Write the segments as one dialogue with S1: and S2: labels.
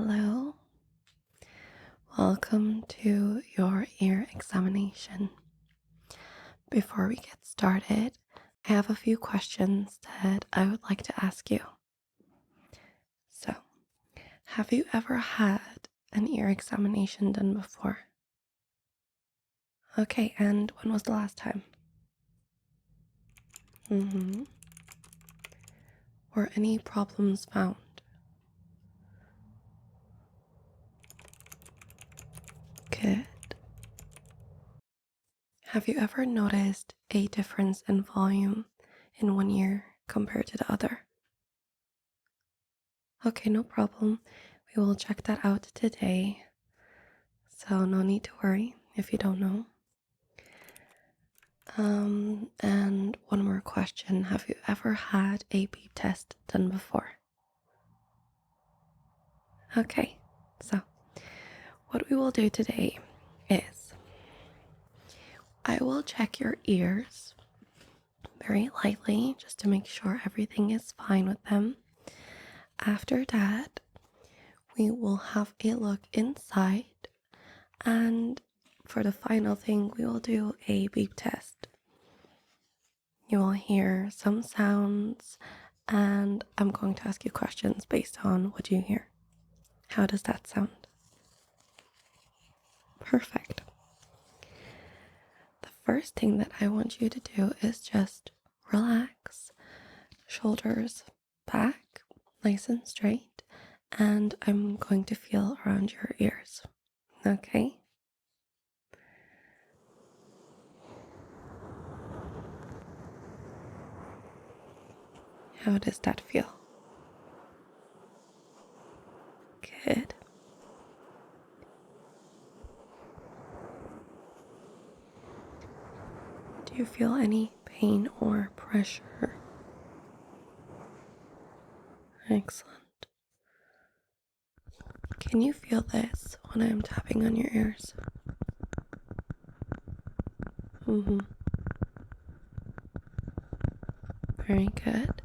S1: Hello, welcome to your ear examination. Before we get started, I have a few questions that I would like to ask you. So, have you ever had an ear examination done before? Okay, and when was the last time? Were any problems found? Good. Have you ever noticed a difference in volume in one ear compared to the other? Okay, no problem. We will check that out today. So no need to worry if you don't know. And one more question. Have you ever had a beep test done before? Okay, so what we will do today is I will check your ears very lightly just to make sure everything is fine with them. After that, we will have a look inside, and for the final thing, we will do a beep test. You will hear some sounds, and I'm going to ask you questions based on what you hear. How does that sound? Perfect. The first thing that I want you to do is just relax, shoulders back, nice and straight, and I'm going to feel around your ears. Okay? How does that feel? Good. Do you feel any pain or pressure? Excellent. Can you feel this when I'm tapping on your ears? Very good.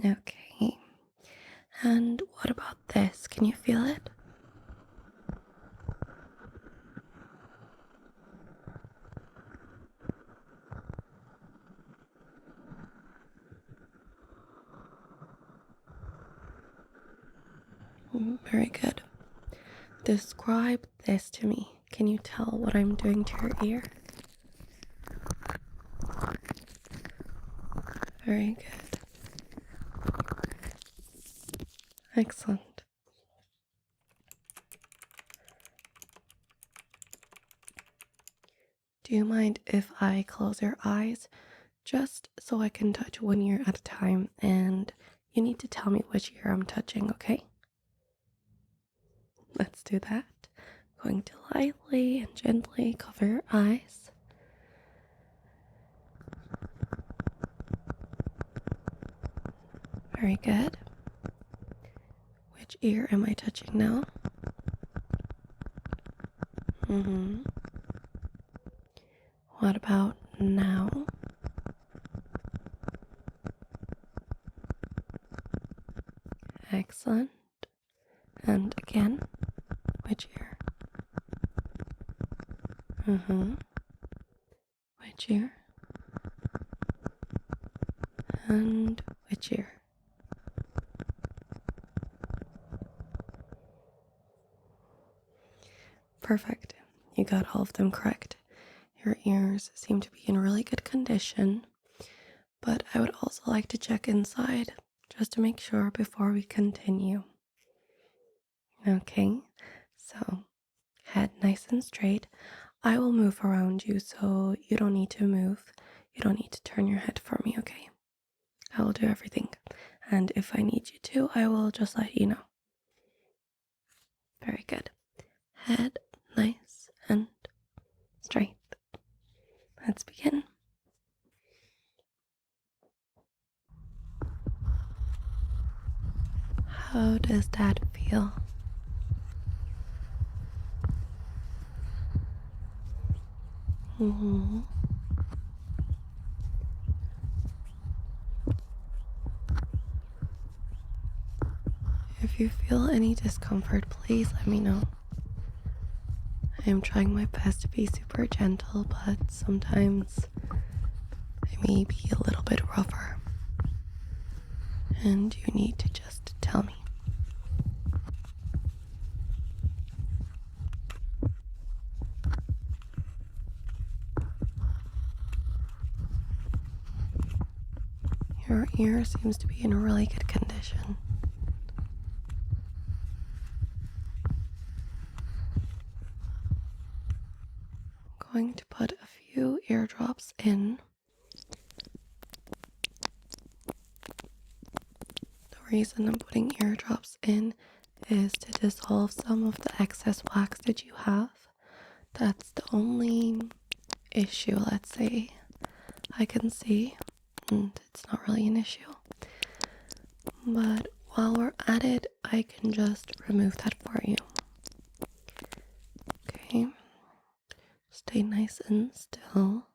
S1: Okay. And what about this? Can you feel it? Very good. Describe this to me. Can you tell what I'm doing to your ear? Very good. Excellent. Do you mind if I close your eyes just so I can touch one ear at a time, and you need to tell me which ear I'm touching, okay? Let's do that. Going to lightly and gently cover your eyes. Very good. Which ear am I touching now? What about now? Excellent. And again, which ear? Which ear? And which ear? Perfect. You got all of them correct. Your ears seem to be in really good condition, but I would also like to check inside just to make sure before we continue. Okay, so head nice and straight. I will move around you, so you don't need to move. You don't need to turn your head for me, okay? I will do everything. And if I need you to, I will just let you know. Very good. Head nice and straight. Let's begin. How does that feel? If you feel any discomfort, please let me know. I am trying my best to be super gentle, but sometimes I may be a little bit rougher. And you need to just tell me. Your ear seems to be in a really good condition. I'm going to put a few eardrops in. The reason I'm putting eardrops in is to dissolve some of the excess wax that you have. That's the only issue, let's say, I can see, and it's not really an issue. But while we're at it, I can just remove that for you. Okay, stay nice and still.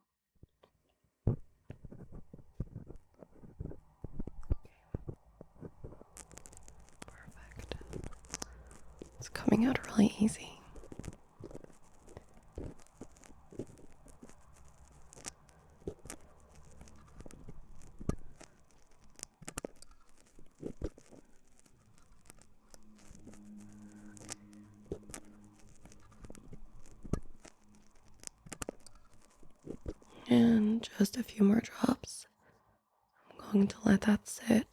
S1: Perfect. It's coming out really easy. And just a few more drops. I'm going to let that sit.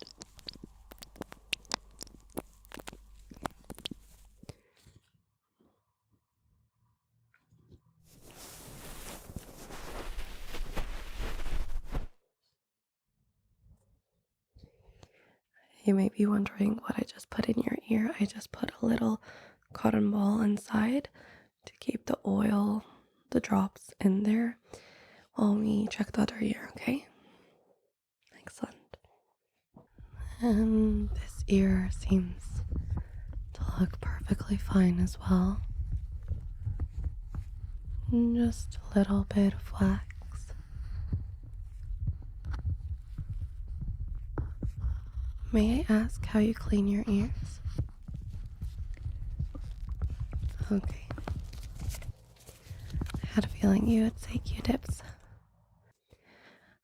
S1: You may be wondering what I just put in your ear. I just put a little cotton ball inside to keep the oil, the drops in there while we check the other ear, okay? Excellent. And this ear seems to look perfectly fine as well. Just a little bit of wax. May I ask how you clean your ears? Okay. I had a feeling you would say Q-tips.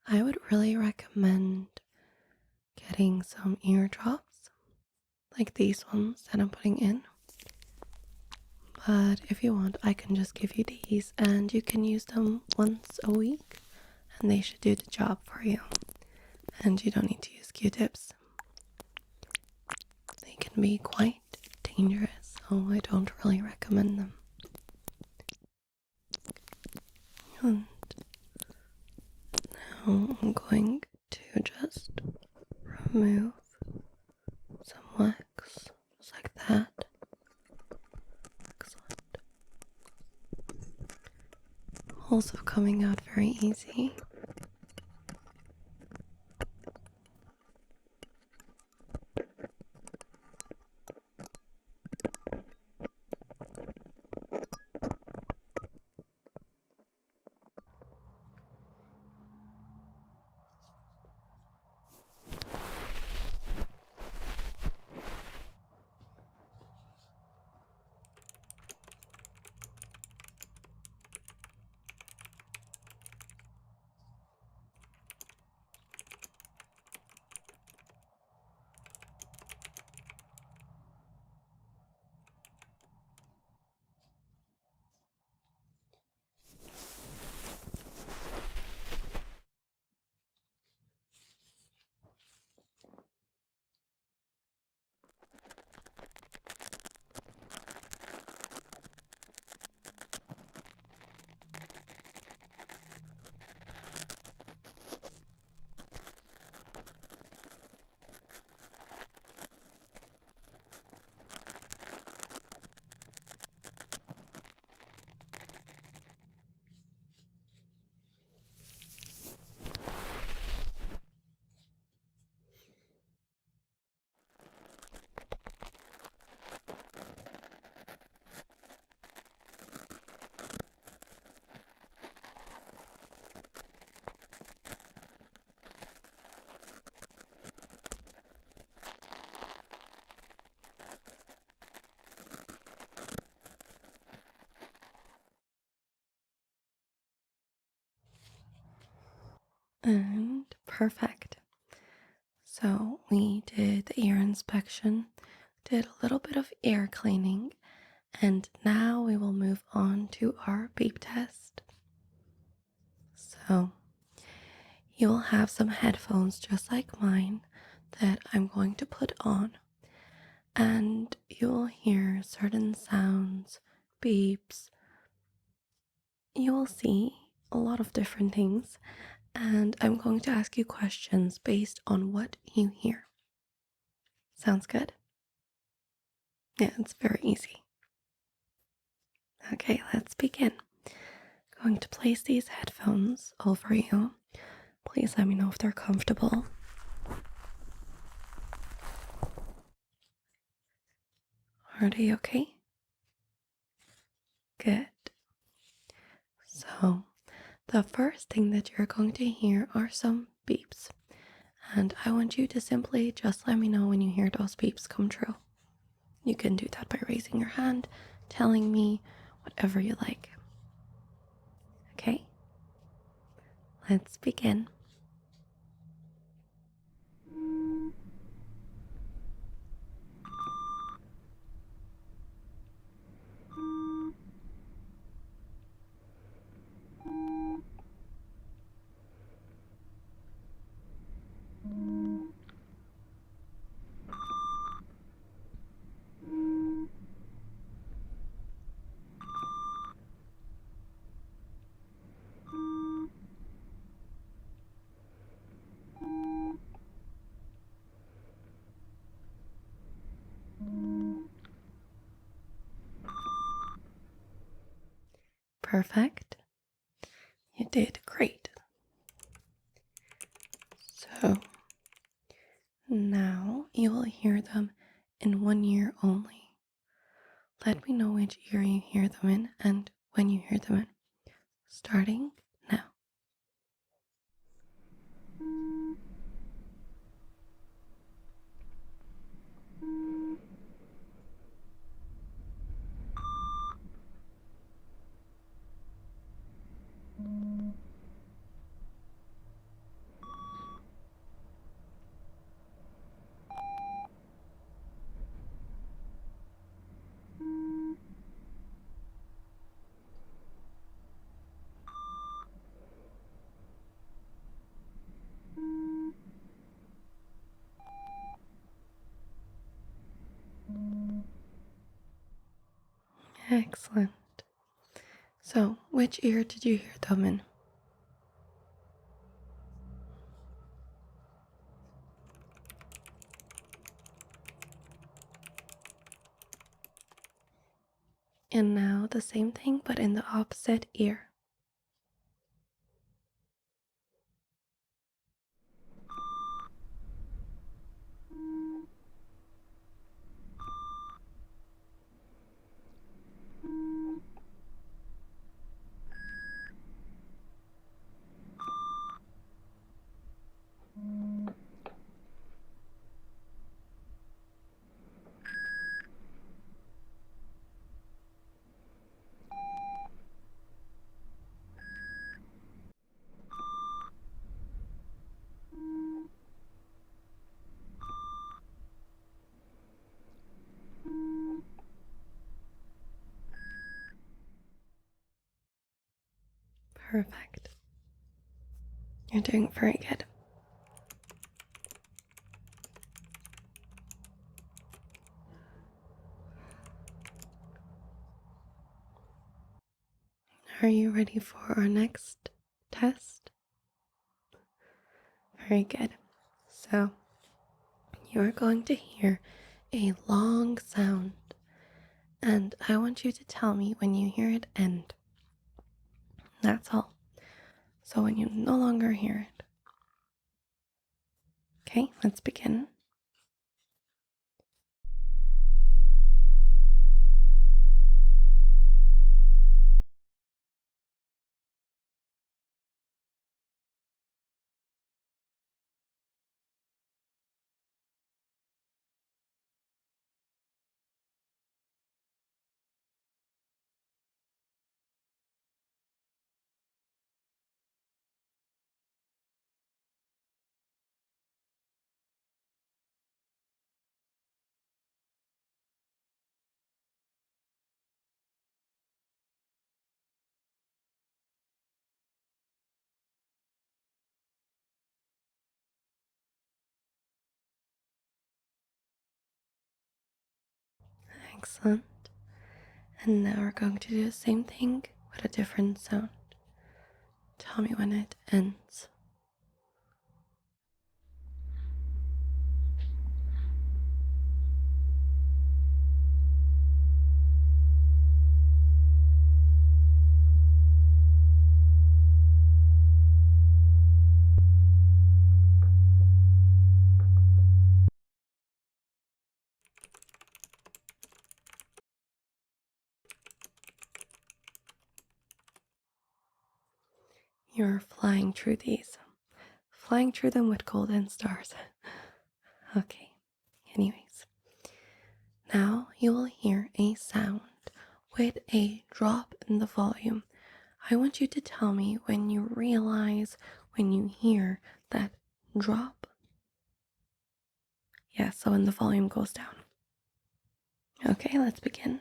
S1: I would really recommend getting some eardrops, like these ones that I'm putting in. But if you want, I can just give you these and you can use them once a week and they should do the job for you. And you don't need to use Q-tips. They can be quite dangerous, so I don't really recommend them. And now I'm going to just remove some wax, just like that. Excellent. Also coming out very easy. And perfect. So we did the ear inspection, did a little bit of ear cleaning, and now we will move on to our beep test. So you will have some headphones just like mine that I'm going to put on, and you'll hear certain sounds, beeps. You will see a lot of different things, and I'm going to ask you questions based on what you hear. Sounds good? Yeah, it's very easy. Okay, let's begin. Going to place these headphones over you. Please let me know if they're comfortable. Are they okay? Good. So, the first thing that you're going to hear are some beeps. And I want you to simply just let me know when you hear those beeps come true. You can do that by raising your hand, telling me whatever you like. Okay? Let's begin. Perfect. You did great. So now you will hear them in one ear only. Let me know which ear you hear them in and when you hear them in. Starting now. Excellent. So, which ear did you hear them in? And now the same thing, but in the opposite ear. Perfect. You're doing very good. Are you ready for our next test? Very good. So, you are going to hear a long sound, and I want you to tell me when you hear it end. That's all. So, when you no longer hear it. Okay, let's begin. Excellent. And now we're going to do the same thing with a different sound. Tell me when it ends. You're flying through these. Flying through them with golden stars. Okay, anyways. Now you will hear a sound with a drop in the volume. I want you to tell me when you realize, when you hear that drop. Yeah, so when the volume goes down. Okay, let's begin.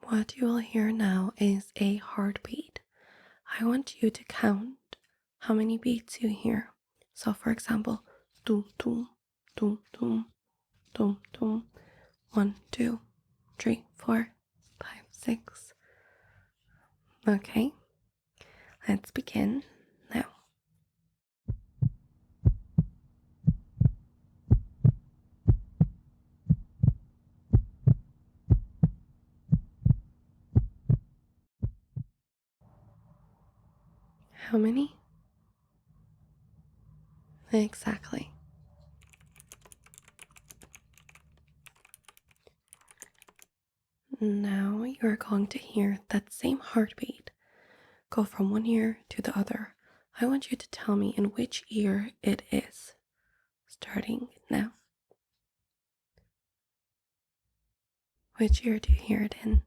S1: What you will hear now is a heartbeat. I want you to count how many beats you hear. So, for example, doom, doom, doom, doom, doom, doom. 1, 2, 3, 4, 5, 6. Okay, let's begin now. How many? Exactly. Now you're going to hear that same heartbeat go from one ear to the other. I want you to tell me in which ear it is. Starting now. Which ear do you hear it in?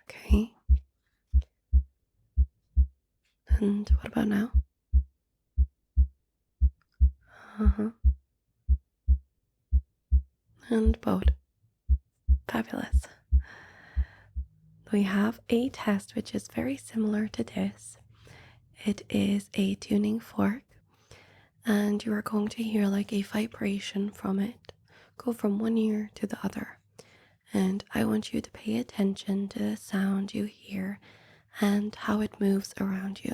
S1: Okay. And what about now? Uh-huh. And both. Fabulous. We have a test which is very similar to this. It is a tuning fork, and you are going to hear like a vibration from it go from one ear to the other. And I want you to pay attention to the sound you hear and how it moves around you.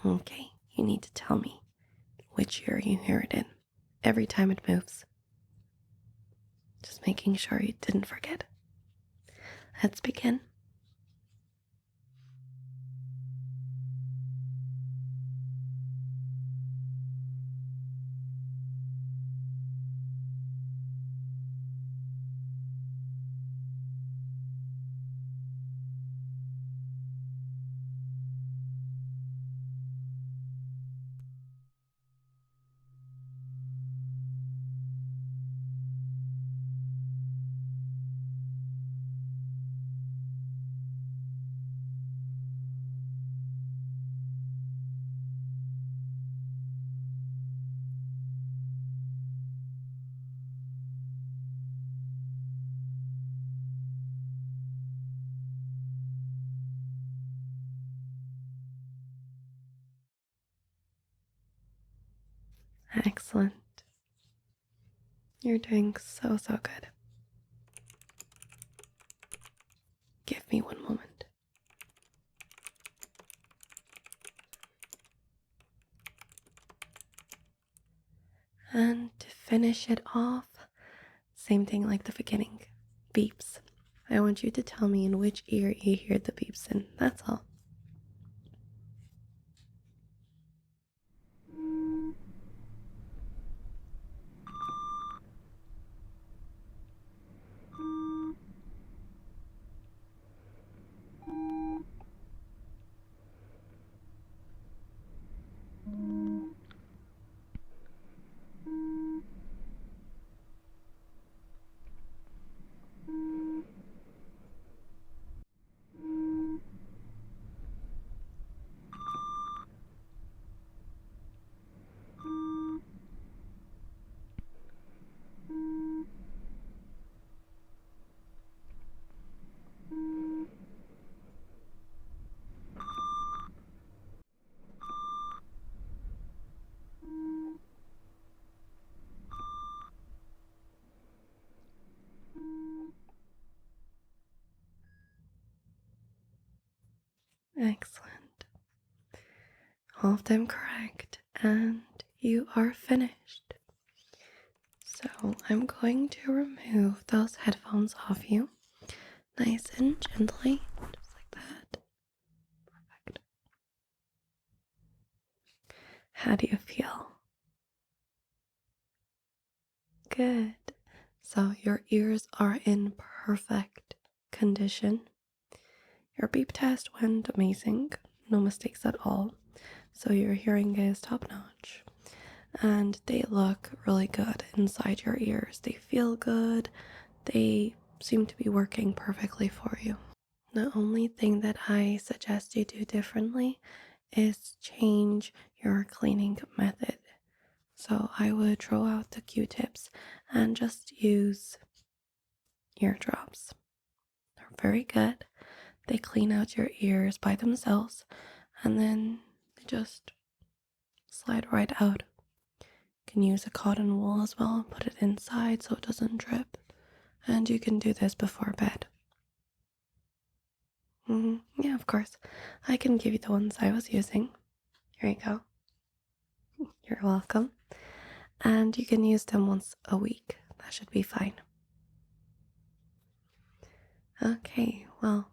S1: Okay, you need to tell me which ear you hear it in every time it moves. Just making sure you didn't forget. Let's begin. Excellent. You're doing so good. Give me one moment. And to finish it off, same thing like the beginning. Beeps. I want you to tell me in which ear you hear the beeps in. That's all. Excellent. All of them correct. And you are finished. So I'm going to remove those headphones off you. Nice and gently. Just like that. Perfect. How do you feel? Good. So your ears are in perfect condition. Your beep test went amazing. No mistakes at all. So your hearing is top notch. And they look really good inside your ears. They feel good. They seem to be working perfectly for you. The only thing that I suggest you do differently is change your cleaning method. So I would throw out the Q-tips and just use eardrops. They're very good. They clean out your ears by themselves and then they just slide right out. You can use a cotton wool as well and put it inside so it doesn't drip. And you can do this before bed. Yeah, of course. I can give you the ones I was using. Here you go. You're welcome. And you can use them once a week. That should be fine. Okay, well,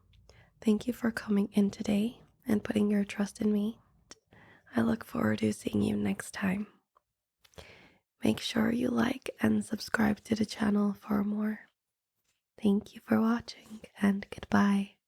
S1: thank you for coming in today and putting your trust in me. I look forward to seeing you next time. Make sure you like and subscribe to the channel for more. Thank you for watching and goodbye.